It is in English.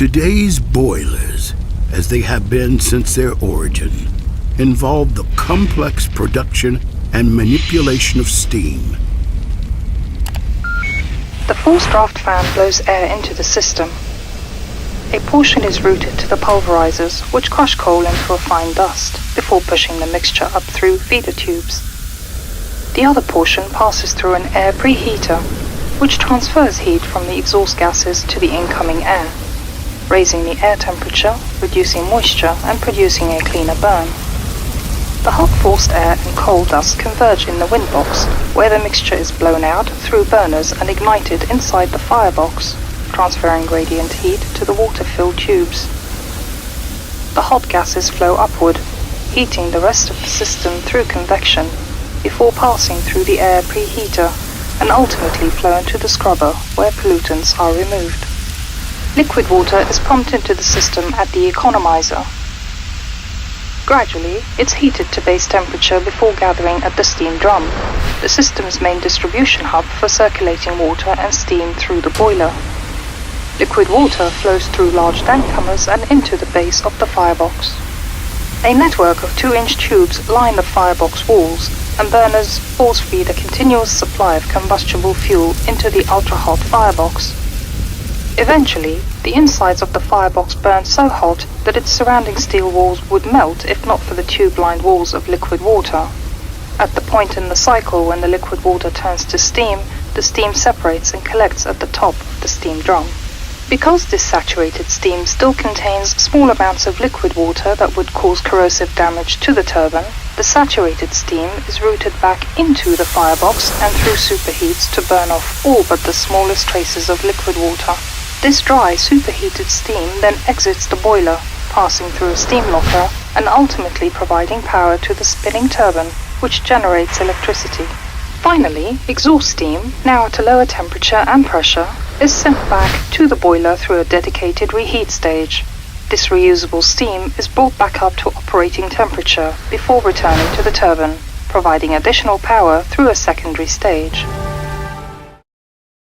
Today's boilers, as they have been since their origin, involve the complex production and manipulation of steam. The forced draft fan blows air into the system. A portion is routed to the pulverizers, which crush coal into a fine dust before pushing the mixture up through feeder tubes. The other portion passes through an air preheater, which transfers heat from the exhaust gases to the incoming air, raising the air temperature, reducing moisture, and producing a cleaner burn. The hot forced air and coal dust converge in the windbox, where the mixture is blown out through burners and ignited inside the firebox, transferring radiant heat to the water-filled tubes. The hot gases flow upward, heating the rest of the system through convection, before passing through the air preheater and ultimately flow into the scrubber, where pollutants are removed. Liquid water is pumped into the system at the economizer. Gradually, it's heated to base temperature before gathering at the steam drum, the system's main distribution hub for circulating water and steam through the boiler. Liquid water flows through large tank-comers and into the base of the firebox. A network of 2-inch tubes line the firebox walls, and burners force-feed a continuous supply of combustible fuel into the ultra-hot firebox. Eventually, the insides of the firebox burn so hot that its surrounding steel walls would melt if not for the tube-lined walls of liquid water. At the point in the cycle when the liquid water turns to steam, the steam separates and collects at the top of the steam drum. Because this saturated steam still contains small amounts of liquid water that would cause corrosive damage to the turbine, the saturated steam is routed back into the firebox and through superheats to burn off all but the smallest traces of liquid water. This dry, superheated steam then exits the boiler, passing through a steam locker and ultimately providing power to the spinning turbine, which generates electricity. Finally, exhaust steam, now at a lower temperature and pressure, is sent back to the boiler through a dedicated reheat stage. This reusable steam is brought back up to operating temperature before returning to the turbine, providing additional power through a secondary stage.